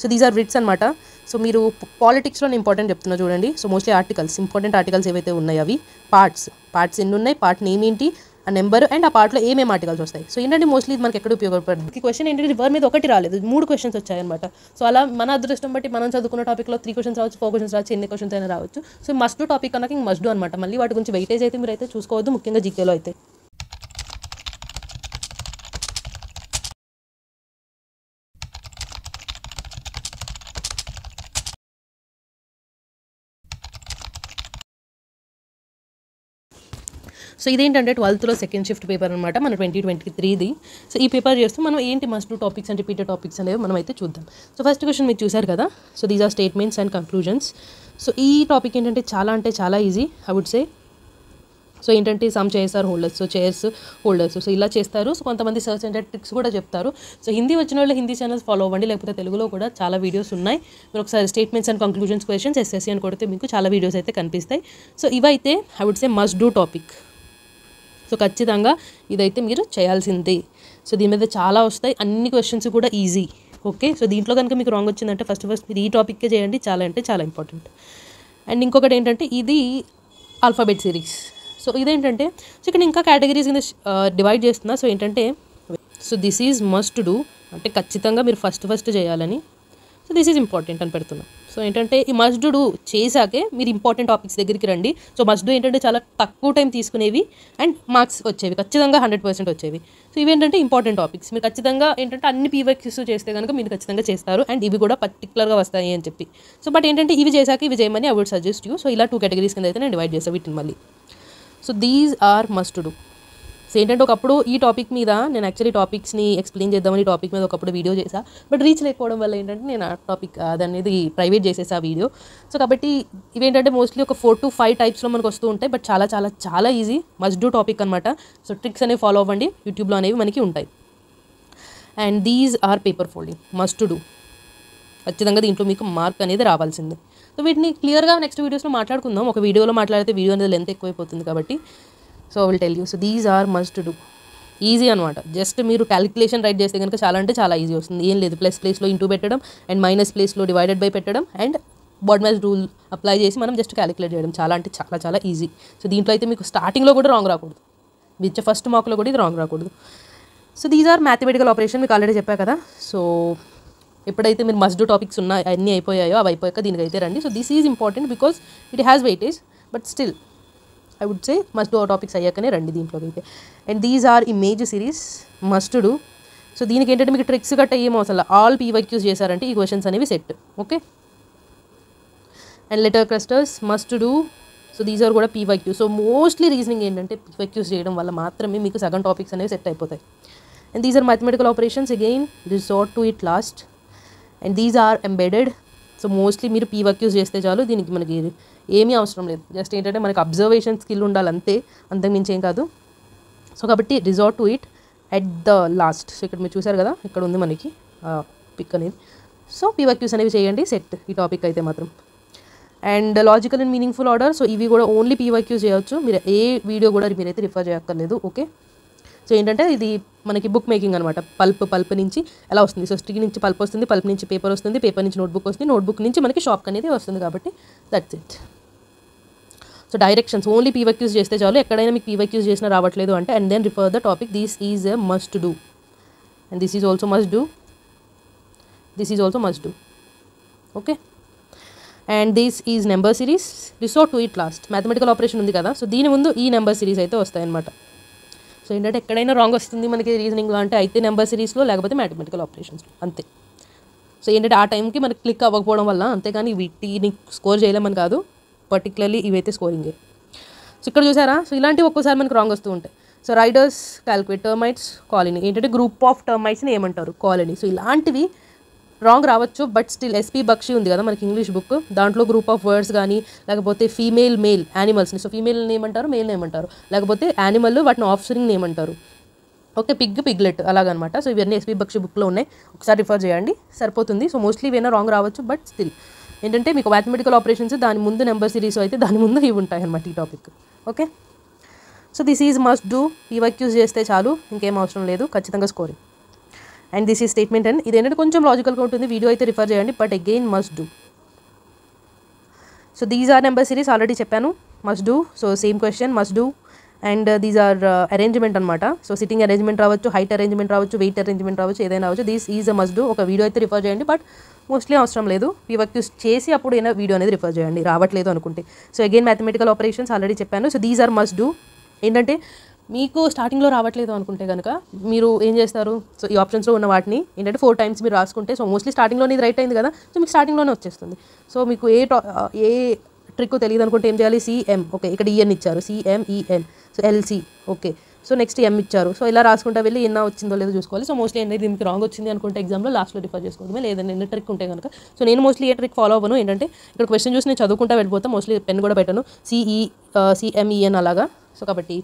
So these are విట్స్ అనమాట. So మీరు పాలిటిక్స్లో ఇంపార్టెంట్ చెప్తున్నా చూడండి. So mostly articles, important articles ఏవైతే ఉన్నాయో అవి పార్ట్స్ ఎన్ని ఉన్నాయి, పార్ట్ నేమ్ ఏంటి, ఆ నెంబర్ అండ్ ఆ పార్ట్లో ఏమేమి ఆర్టికల్స్ వస్తాయి. సో ఏంటంటే మోస్ట్లీ ఇది మనకి ఎక్కడ ఉపయోగపడుతుంది. ఈ క్వశ్చన్ ఏంటంటే రివర్ మీద ఒకటి రాలేదు, 3 క్వశ్చన్స్ వచ్చాయన్నమాట. సో అలా మన అదృష్టం బట్టి మనం చదువుకున్న టాపిక్లో 3 క్వశ్చన్స్ రావచ్చు, 4 క్వశ్చన్స్ రావచ్చు, ఎన్ని క్వశ్చన్స్ అయినా రావచ్చు. సో మస్ట్ డూ టాపిక్ అన్నాక మస్ట్ డూ అనమాట. మళ్ళీ వాటి గురించి వెయిటేజ్ అయితే మీరు అయితే చూసుకోవద్దు, ముఖ్యంగా జీకేలో అయితే. సో ఇదేంటంటే 12th సెకండ్ షిఫ్ట్ పేపర్ అనమాట, మన 2023ది. సో ఈ పేపర్ చేస్తూ మనం ఏంటి must do topics and repeated topics అనేవి మనం అయితే చూద్దాం. సో ఫస్ట్ క్వశ్చన్ మీరు చూసారు కదా. So these are statements and conclusions. So ఈ టాపిక్ ఏంటంటే చాలా easy I would say. So ఏంటంటే some chairs are holders, so chairs holders, so ఇలా చేస్తారు. సో కొంతమంది సర్చ్ అండ్ ట్రిక్స్ కూడా చెప్తారు. సో హిందీ వచ్చిన వాళ్ళు హిందీ ఛానల్స్ ఫాలో అవ్వండి, లేకపోతే తెలుగులో కూడా చాలా వీడియోస్ ఉన్నాయి. మీరు ఒకసారి statements and conclusions questions SSC అని కొడితే మీకు చాలా వీడియోస్ అయితే కనిపిస్తాయి. సో ఇవైతే I would say must do topic. So ఖచ్చితంగా ఇదైతే మీరు చేయాల్సిందే. సో దీని మీద చాలా వస్తాయి, అన్ని క్వశ్చన్స్ కూడా ఈజీ. ఓకే, సో దీంట్లో కనుక మీకు రాంగ్ వచ్చిందంటే ఫస్ట్ మీరు ఈ టాపిక్కే చేయండి, చాలా అంటే చాలా ఇంపార్టెంట్. అండ్ ఇంకొకటి ఏంటంటే ఇది ఆల్ఫాబెట్ సిరీస్. సో ఇదేంటంటే సో ఇక్కడ ఇంకా కేటగిరీస్ కింద డివైడ్ చేస్తున్నా. సో ఏంటంటే so this is must do అంటే ఖచ్చితంగా మీరు ఫస్ట్ చేయాలని. సో దిస్ ఈజ్ ఇంపార్టెంట్ అని పెడుతున్నాం. సో ఏంటంటే ఈ మస్ట్ డూ చేశాకే మీరు ఇంపార్టెంట్ టాపిక్స్ దగ్గరికి రండి. సో మస్ట్ డూ ఏంటంటే చాలా తక్కువ టైం తీసుకునేవి అండ్ మార్క్స్ వచ్చేవి, ఖచ్చితంగా 100% వచ్చేవి. సో ఇవేంటంటే ఇంపార్టెంట్ టాపిక్స్, మీరు ఖచ్చితంగా ఏంటంటే అన్ని పీవైక్యూస్ చేస్తే కనుక మీరు ఖచ్చితంగా చేస్తారు. అండ్ ఇవి కూడా పర్టికులర్గా వస్తాయి అని చెప్పి. సో బట్ ఏంటంటే ఇవి చేశాక ఇవి చేయమని I would suggest you. So ఇలా 2 కేటగిరీస్ కింద అయితే నేను డివైడ్ చేస్తాను వీటిని మళ్ళీ. So these are must do. So ఏంటంటే ఒకప్పుడు ఈ టాపిక్ మీద నేను యాక్చువల్లీ టాపిక్స్ని ఎక్స్ప్లెయిన్ చేద్దామని టాపిక్ మీద ఒకప్పుడు వీడియో చేసా. బట్ రీచ్ లేకపోవడం వల్ల ఏంటంటే నేను ఆ టాపిక్ అనేది ప్రైవేట్ చేసేసా ఆ వీడియో. సో కాబట్టి ఇవేంటంటే మోస్ట్లీ ఒక 4 to 5 టైప్స్లో మనకు వస్తూ ఉంటాయి. బట్ చాలా ఈజీ మస్ట్ డూ టాపిక్ అనమాట. సో ట్రిక్స్ అనేవి ఫాలో అవ్వండి, యూట్యూబ్లో అనేవి మనకి ఉంటాయి. And these are paper folding must do. ఖచ్చితంగా దీంట్లో మీకు మార్క్ అనేది రావాల్సిందే. సో వీటిని క్లియర్గా నెక్స్ట్ వీడియోస్లో మాట్లాడుకుందాం. ఒక వీడియోలో మాట్లాడితే వీడియో అనేది లెంత్ ఎక్కువైపోతుంది కాబట్టి. So will tell you. So these are must do. Easy అనమాట. జస్ట్ మీరు క్యాలిక్యులేషన్ రైట్ చేస్తే కనుక చాలా అంటే చాలా ఈజీ వస్తుంది. ఏం లేదు, ప్లేస్లో ఇంటూ పెట్టడం అండ్ మైనస్ ప్లేస్లో డివైడెడ్ బై పెట్టడం అండ్ బాడ్మైజ్ రూల్ అప్లై చేసి మనం జస్ట్ క్యాలిక్యులేట్ చేయడం. చాలా అంటే చాలా ఈజీ. సో దీంట్లో అయితే మీకు స్టార్టింగ్లో కూడా రాంగ్ రాకూడదు, విచ్ ఫస్ట్ మార్క్లో కూడా ఇది రాంగ్ రాకూడదు. So these are mathematical operation, మీకు ఆల్రెడీ చెప్పా కదా. సో ఎప్పుడైతే మీరు మస్ట్ డూ టాపిక్స్ ఉన్నాయి అన్నీ అయిపోయాయో అవి అయిపోయాక దీనికైతే రండి. So this is important because it has weightage, but still I would say must do topics అయ్యాకనే రండి దీంట్లోకి అయితే. And these are image series must do. So దీనికి ఏంటంటే మీకు ట్రిక్స్ గట్ట ఏమో అసలు ఆల్ పీవైక్యూస్ చేశారంటే ఈ క్వశ్చన్స్ అనేవి set. Okay, and letter clusters must do. So these are కూడా పీవైక్యూ. సో మోస్ట్లీ రీజనింగ్ ఏంటంటే పీవైక్యూస్ చేయడం వల్ల మాత్రమే మీకు సగం టాపిక్స్ అనేవి సెట్ అయిపోతాయి. And these are mathematical operations, again resort to it last. And these are embedded. So mostly మీరు పీవైక్యూస్ చేస్తే చాలు, దీనికి మనకి ఏమీ అవసరం లేదు. జస్ట్ ఏంటంటే మనకి అబ్జర్వేషన్ స్కిల్ ఉండాలి అంతే, అంతకుమించి ఏం కాదు. సో కాబట్టి resort to it at the last. So ఇక్కడ మీరు చూసారు కదా, ఇక్కడ ఉంది మనకి పిక్ అనేది. సో పీవైక్యూస్ అనేవి చేయండి, సెట్ ఈ టాపిక్ అయితే మాత్రం. And logical and meaningful order. So ఇవి కూడా ఓన్లీ పీవైక్యూస్ చేయొచ్చు, మీరు ఏ వీడియో కూడా మీరైతే రిఫర్ చేయక్కర్లేదు. ఓకే, సో ఏంటంటే ఇది మనకి బుక్ మేకింగ్ అనమాట. పల్ప్ నుంచి ఎలా వస్తుంది, సో స్టిక్ నుంచి పల్ప్ వస్తుంది, పల్ప్ నుంచి పేపర్ వస్తుంది, పేపర్ నుంచి నోట్బుక్ వస్తుంది, నోట్బుక్ నుంచి మనకి షాప్ అనేది వస్తుంది. కాబట్టి that's it. So directions only PYQs చేస్తే చాలు. ఎక్కడైనా మీకు పీవైక్యూస్ చేసినా రావట్లేదు అంటే and then refer the topic. This is a must do and this is also must do. This is also must do. Okay, and this is number series. Resort to it last. Mathematical operation ఉంది కదా, so దీని ముందు ఈ number series అయితే వస్తాయన్నమాట. So ఏంటంటే ఎక్కడైనా wrong వస్తుంది మనకి రీజనింగ్లో అంటే అయితే నెంబర్ సిరీస్లో, లేకపోతే మ్యాథమెటికల్ ఆపరేషన్స్లో అంతే. సో ఏంటంటే ఆ టైంకి మనకి క్లిక్ అవ్వకపోవడం వల్ల, అంతేగాని వీటిని స్కోర్ చేయలేమని కాదు, పర్టికులర్లీ ఇవైతే స్కోరింగే. సో ఇక్కడ చూసారా, సో ఇలాంటివి ఒక్కోసారి మనకు రాంగ్ వస్తూ ఉంటాయి. So riders calculate termites colony, ఏంటంటే గ్రూప్ ఆఫ్ టర్మైట్స్ని ఏమంటారు, కాలనీ. సో ఇలాంటివి రాంగ్ రావచ్చు, బట్ స్టిల్ ఎస్పీ బక్షి ఉంది కదా మనకి ఇంగ్లీష్ బుక్, దాంట్లో గ్రూప్ ఆఫ్ వర్డ్స్ కానీ లేకపోతే మేల్ యానిమల్స్ని, సో ఫీమేల్ని ఏమంటారు, మేల్ని ఏమంటారు, లేకపోతే యానిమల్ వాటిని ఆఫ్స్ప్రింగ్ని ఏమంటారు. ఓకే, పిగ్లెట్ అలాగనమాట. సో ఇవన్నీ ఎస్పీ బక్షి బుక్లో ఉన్నాయి, ఒకసారి రిఫర్ చేయండి సరిపోతుంది. సో మోస్ట్లీ ఇవైనా రాంగ్ రావచ్చు, బట్ స్టిల్ ఏంటంటే మీకు మ్యాథమెటికల్ ఆపరేషన్స్ దాని ముందు నెంబర్ సిరీస్ అయితే దాని ముందు ఇవి ఉంటాయి అనమాట ఈ topic. Okay, so this is must do. PYQs చేస్తే చాలు, ఇంకేం అవసరం లేదు, ఖచ్చితంగా స్కోరింగ్. అండ్ దిస్ ఈ స్టేట్మెంట్ అండ్ ఇదేంటంటే కొంచెం లాజికల్గా ఉంటుంది, వీడియో అయితే రిఫర్ చేయండి, but again must do. So these are number series already చెప్పాను, must do. So same question, must do. And these are arrangement అనమాట. సో సిట్టింగ్ అరేంజ్మెంట్ రావచ్చు, హైట్ అరేంజ్మెంట్ రావచ్చు, వెయిట్ అరేంజ్మెంట్ రావచ్చు, ఏదైనా రావచ్చు. This is a must do. ఒక video అయితే refer చేయండి, బట్ మోస్ట్లీ అవసరం లేదు, పీవైక్యూస్ చేసి అప్పుడు ఏదైనా వీడియో అనేది రిఫర్ చేయండి రావట్లేదు అనుకుంటే. So again mathematical operations already చెప్పాను. So these are must do. ఏంటంటే మీకు స్టార్టింగ్లో రావట్లేదు అనుకుంటే కనుక మీరు ఏం చేస్తారు, సో ఈ ఆప్షన్స్లో ఉన్న వాటిని ఏంటంటే 4 times మీరు రాసుకుంటే, సో మోస్ట్లీ స్టార్టింగ్లోనే ఇది రైట్ అయింది కదా, సో మీకు స్టార్టింగ్లోనే వచ్చేస్తుంది. సో మీకు ఏ ట్రిక్ తెలియదు అనుకుంటే ఏం చేయాలి, సిఎం, ఓకే ఇక్కడ ఈఎన్ ఇచ్చారు, CMEN, so LC, okay so next M ఇచ్చారు, సో ఇలా రాసుకుంటా వెళ్ళి ఎన్న వచ్చిందో లేదో చూసుకోవాలి. సో మోస్ట్లీ ఏంటంటే దీనికి రాంగ్ వచ్చింది అనుకుంటే ఎగ్జామ్లో లాస్ట్లో రిఫర్ చేసుకోవడమే, లేదంటే ఎన్ని ట్రిక్ ఉంటే కనుక. సో నేను మోస్ట్లీ ఏ ట్రిక్ ఫాలో అవ్వను, ఏంటంటే ఇక్కడ క్వశ్చన్ చూసి నేను చదువుకుంటా వెళ్ళిపోతాను, మోస్ట్లీ పెన్ కూడా పెట్టను, సిఎంఈఎన్ అలాగా. సో కాబట్టి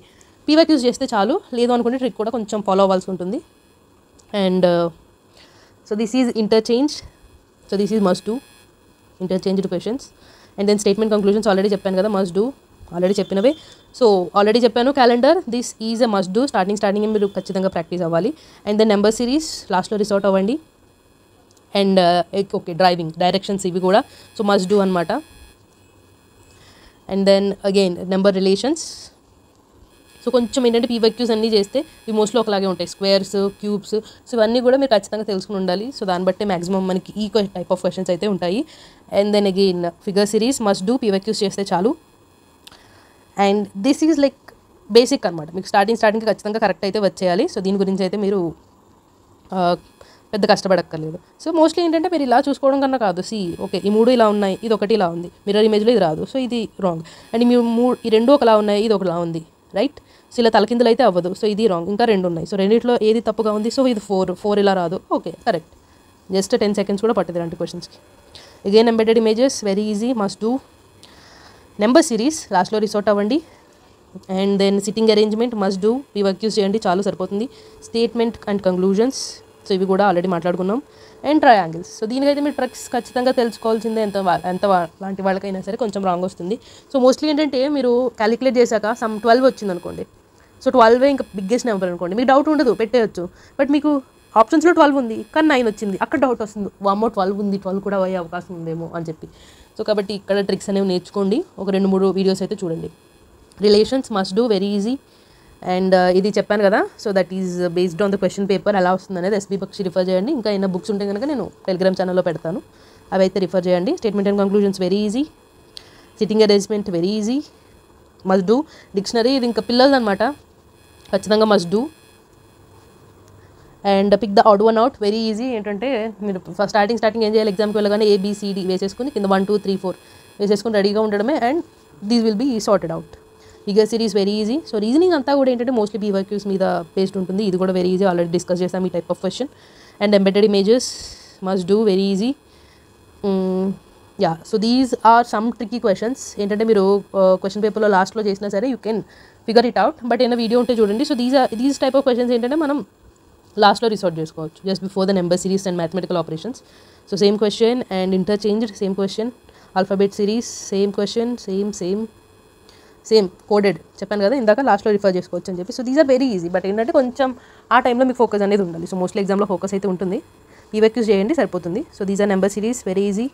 పీవైక్యూస్ చేస్తే చాలు, లేదు అనుకుంటే ట్రిక్ కూడా కొంచెం ఫాలో అవ్వాల్సి ఉంటుంది. And so this is interchange, so this is must do, interchanged questions. And then statement conclusions already చెప్పాను కదా, మస్ట్ డూ ఆల్రెడీ చెప్పినవే. సో ఆల్రెడీ చెప్పాను calendar, this is a must do, starting మీరు ఖచ్చితంగా ప్రాక్టీస్ అవ్వాలి. And then number series లాస్ట్లో resort అవ్వండి. And okay driving directions ఇవి కూడా సో మస్ట్ డూ అనమాట. And then again number relations. So కొంచెం ఏంటంటే పీవైక్యూస్ అన్నీ చేస్తే ఇవి మోస్ట్లీ ఒకలాగే ఉంటాయి, స్క్వేర్స్, క్యూబ్స్, సో ఇవన్నీ కూడా మీరు ఖచ్చితంగా తెలుసుకుని ఉండాలి. సో దాన్ని బట్టే మాక్సిమం మనకి ఈ టైప్ ఆఫ్ క్వశ్చన్స్ అయితే ఉంటాయి. And then again figure series must do, PYQs చేస్తే చాలు. And this is like basic అనమాట, మీకు స్టార్టింగ్ ఖచ్చితంగా కరెక్ట్ అయితే వచ్చేయాలి. సో దీని గురించి అయితే మీరు పెద్ద కష్టపడక్కర్లేదు. సో మోస్ట్లీ ఏంటంటే మీరు ఇలా చూసుకోవడం కన్నా కాదు, ఓకే ఈ 3 ఇలా ఉన్నాయి, ఇది ఒకటి ఇలా ఉంది, మిర్రర్ ఇమేజ్లో ఇది రాదు, సో ఇది రాంగ్. అండ్ ఈ 2 ఒకలా ఉన్నాయి, ఇది ఒకలా ఉంది, రైట్. సో ఇలా తలకిందులు అయితే అవ్వదు, సో ఇది రాంగ్. ఇంకా 2 ఉన్నాయి, సో రెండిట్లో ఏది తప్పుగా ఉంది, సో ఇది 4 ఇలా రాదు, ఓకే కరెక్ట్. జస్ట్ 10 seconds కూడా పట్టదు ఇలాంటి క్వశ్చన్స్కి. Again embedded images very easy, must do. Number series లాస్ట్లో రిసార్ట్ అవ్వండి. And then sitting arrangement must do, PYQs చేయండి చాలు సరిపోతుంది. స్టేట్మెంట్ అండ్ కంక్లూజన్స్, సో ఇవి కూడా ఆల్రెడీ మాట్లాడుకున్నాం. అండ్ ట్రయాంగిల్స్, సో దీనికైతే మీరు ట్రిక్స్ ఖచ్చితంగా తెలుసుకోవాల్సిందే, ఎంత లాంటి వాళ్ళకైనా సరే కొంచెం రాంగ్ వస్తుంది. సో మోస్ట్లీ ఏంటంటే మీరు క్యాలిక్యులేట్ చేశాక సమ్ 12 వచ్చింది అనుకోండి, సో 12 ఇంకా బిగ్గెస్ట్ నెంబర్ అనుకోండి, మీకు డౌట్ ఉండదు పెట్టేయచ్చు. బట్ మీకు ఆప్షన్స్లో 12 ఉంది కానీ 9 వచ్చింది, అక్కడ డౌట్ వస్తుంది, వామ్మో 12 ఉంది, 12 కూడా అయ్యే అవకాశం ఉందేమో అని చెప్పి. సో కాబట్టి ఇక్కడ ట్రిక్స్ అనేవి నేర్చుకోండి, ఒక 2-3 వీడియోస్ అయితే చూడండి. Relations must do very easy. And ఇది చెప్పాను కదా, so that is based on the question paper ఎలా వస్తుంది అనేది ఎస్బీ బక్షి రిఫర్ చేయండి. ఇంకా ఏమైనా బుక్స్ ఉంటే కనుక నేను టెలిగ్రామ్ ఛానల్లో పెడతాను, అవి అయితే రిఫర్ చేయండి. Statement and conclusions very easy. Sitting arrangement very easy, must do. Dictionary ఇది ఇంకా పిల్లలు అనమాట, ఖచ్చితంగా must do. And pick the odd one out very easy. ఏంటంటే మీరు స్టార్టింగ్ ఏం చేయాలి, ఎగ్జామ్కి వెళ్ళగానే ABCD వేసేసుకుని కింద 1 2 3 4 వేసేసుకుని రెడీగా ఉండడమే, and these will be sorted out. Figure series very easy. So reasoning అంతా కూడా ఏంటంటే మోస్ట్లీ పీవైక్యూస్ మీద బేస్డ్ ఉంటుంది, ఇది కూడా వెరీ ఈజీ, ఆల్రెడీ డిస్కస్ చేసాం ఈ type of question. And embedded images must do very easy. Ya, so these are some tricky questions. ఏంటంటే మీరు క్వశ్చన్ పేపర్లో లాస్ట్లో చేసినా సరే you can figure it out, but ఏమైనా వీడియో ఉంటే చూడండి. So these type of questions ఏంటంటే మనం లాస్ట్లో రిసార్ట్ చేసుకోవచ్చు, just before the number series and mathematical operations. So same question and interchanged same question, alphabet series same question, same coded చెప్పాను కదా ఇందాక, లాస్ట్లో రిఫర్ చేసుకోవచ్చు అని చెప్పి. So these are very easy, but ఏంటంటే కొంచెం ఆ టైంలో మీకు ఫోకస్ అనేది ఉండాలి. సో మోస్ట్లీ ఎగ్జామ్లో ఫోకస్ అయితే ఉంటుంది, పీవైక్యూస్ చేయండి సరిపోతుంది. So these are number series very easy.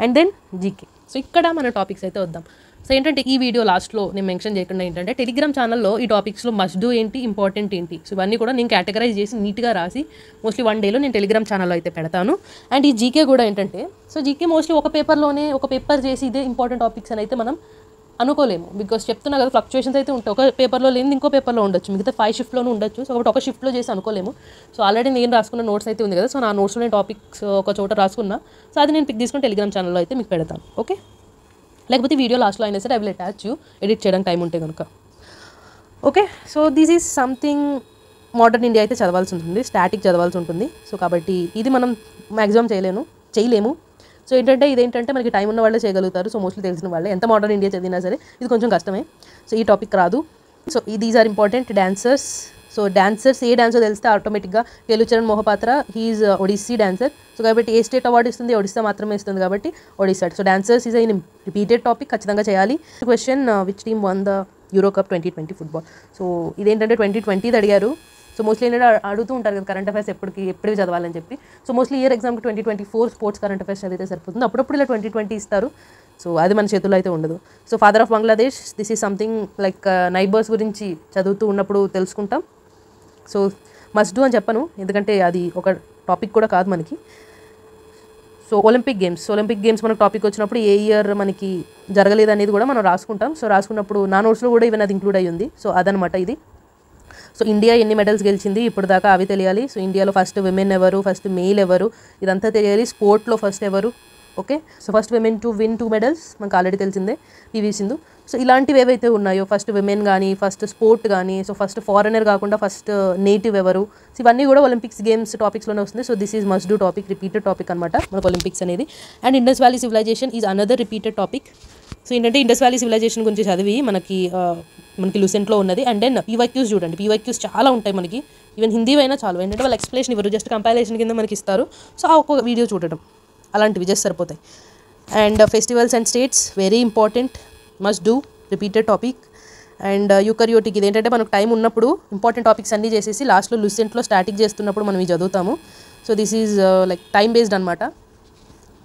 And then GK. So ఇక్కడ మన టాపిక్స్ అయితే వద్దాం. సో ఏంటంటే ఈ వీడియో లాస్ట్లో నేను మెన్షన్ చేయకుండా ఏంటంటే టెలిగ్రామ్ ఛానల్లో ఈ టాపిక్స్లో మస్ట్ డూ ఏంటి, ఇంపార్టెంట్ ఏంటి, సో ఇవన్నీ కూడా నేను కేటగరైజ్ చేసి నీట్గా రాసి మోస్ట్లీ 1 dayలో నేను టెలిగ్రామ్ ఛానల్లో అయితే పెడతాను. అండ్ ఈ జీకే కూడా ఏంటంటే, సో జీకే మోస్ట్లీ ఒక పేపర్ చేసి ఇదే ఇంపార్టెంట్ టాపిక్స్ అని అయితే మనం అనుకోలేము, బికాస్ చెప్తున్నా కదా ఫ్లక్చుయేషన్స్ అయితే ఉంటాయి, ఒక పేపర్లో లేని ఇంకో పేపర్లో ఉండొచ్చు, మిగతా 5 షిఫ్ట్లోనూ ఉండొచ్చు. సో కాబట్టి ఒక షిఫ్ట్లో చేసి అనుకోలేము. సో ఆల్రెడీ నేను రాసుకున్న నోట్స్ అయితే ఉంది కదా, సో నా నోట్స్లో నేను టాపిక్స్ ఒక చోట రాసుకున్నా, సో అది నేను పిక్ తీసుకుని టెలిగ్రామ్ ఛానల్లో అయితే మీకు పెడతాను. ఓకే, లేకపోతే వీడియో లాస్ట్లో అయినా సరే I will attach you, edit చేయడానికి టైం ఉంటే కనుక. Okay, so this is something modern India అయితే చదవాల్సి ఉంటుంది, స్టాటిక్ చదవాల్సి ఉంటుంది. సో కాబట్టి ఇది మనం మ్యాక్సిమం చేయలేము. సో ఇదేంటంటే మనకి టైం ఉన్న వాళ్ళే చేయగలుగుతారు. సో మోస్ట్లీ తెలిసిన వాళ్ళే, ఎంత మోడర్న్ ఇండియా చదివినా సరే ఇది కొంచెం కష్టమే. సో ఈ టాపిక్ రాదు. So these are important. Dancers, so dancers ఏ డాన్సర్ తెలిస్తే ఆటోమేటిక్గా Kelucharan Mohapatra, he is Odissi dancer. So కాబట్టి ఏ స్టేట్ అవార్డు ఇస్తుంది, ఒడిస్సా మాత్రమే ఇస్తుంది కాబట్టి Odisha. So dancers is in repeated topic, ఖచ్చితంగా చేయాలి. Question, which team won the Euro Cup 2020 football. So ఇదేంటంటే 2020 అడిగారు. సో మోస్ట్లీ ఏంటంటే అడుగుతూ ఉంటారు కదా కరెంట్ అఫైర్స్ ఎప్పటివి చదవాలని చెప్పి. సో మోస్ట్లీ ఇయర్ ఎగ్జామ్కి 2024 స్పోర్ట్స్ కరెంట్ అఫైర్స్ చదివితే సరిపోతుంది. అప్పుడప్పుడు ఇలా 2020 ఇస్తారు. సో అది మన చేతుల్లో అయితే ఉండదు. So father of Bangladesh, this is something like neighbours గురించి చదువుతూ ఉన్నప్పుడు తెలుసుకుంటాం. సో మస్ట్ డూ అని చెప్పను, ఎందుకంటే అది ఒక టాపిక్ కూడా కాదు మనకి. సో ఒలింపిక్ గేమ్స్ మనకు టాపిక్ వచ్చినప్పుడు ఏ ఇయర్ మనకి జరగలేదు అనేది కూడా మనం రాసుకుంటాం. సో రాసుకున్నప్పుడు నా నోట్స్లో కూడా ఈవెన్ అది ఇంక్లూడ్ అయ్యి ఉంది. సో అదనమాట ఇది. సో ఇండియా ఎన్ని మెడల్స్ గెలిచింది ఇప్పుడు దాకా అవి తెలియాలి. సో ఇండియాలో ఫస్ట్ విమెన్ ఎవరు, ఫస్ట్ మేల్ ఎవరు, ఇదంతా తెలియాలి. స్పోర్ట్లో ఫస్ట్ ఎవరు, okay. So first women to win 2 medals మనకు ఆల్రెడీ తెలిసిందే, పివి సింధు. సో ఇలాంటివి ఏవైతే ఉన్నాయో ఫస్ట్ విమెన్ కానీ, ఫస్ట్ స్పోర్ట్ కానీ, సో ఫస్ట్ ఫారెనర్ కాకుండా ఫస్ట్ నేటివ్ ఎవరు, సో ఇవన్నీ కూడా ఒలింపిక్స్ గేమ్స్ టాపిక్స్లోనే వస్తుంది. So this is must do topic, repeated topic అనమాట మనకు ఒలింపిక్స్ అనేది. And Indus valley civilization is another repeated topic. So ఏంటంటే ఇండస్ వ్యాలీ సివిలైజేషన్ గురించి చదివి మనకి లూసెంట్లో ఉన్నది. అండ్ దెన్ పీవైక్యూస్ చూడండి, పీవైక్యూస్ చాలా ఉంటాయి మనకి, ఈవెన్ హిందీ అయినా చాలు. ఏంటంటే వాళ్ళు ఎక్స్ప్లెనేషన్ ఇవ్వరు, జస్ట్ కంపైలేషన్ కింద మనకి ఇస్తారు. సో ఆ ఒక్క వీడియో చూడటం అలాంటివి జస్ట్ సరిపోతాయి. And festivals and states very important, must do, repeated topic. And eukaryotic, ఇది ఏంటంటే మనకు టైం ఉన్నప్పుడు ఇంపార్టెంట్ టాపిక్స్ అన్నీ చేసేసి లాస్ట్లో లూసెంట్లో స్టాటిక్ చేస్తున్నప్పుడు మనం ఇవి చదువుతాము. So this is like time based అనమాట.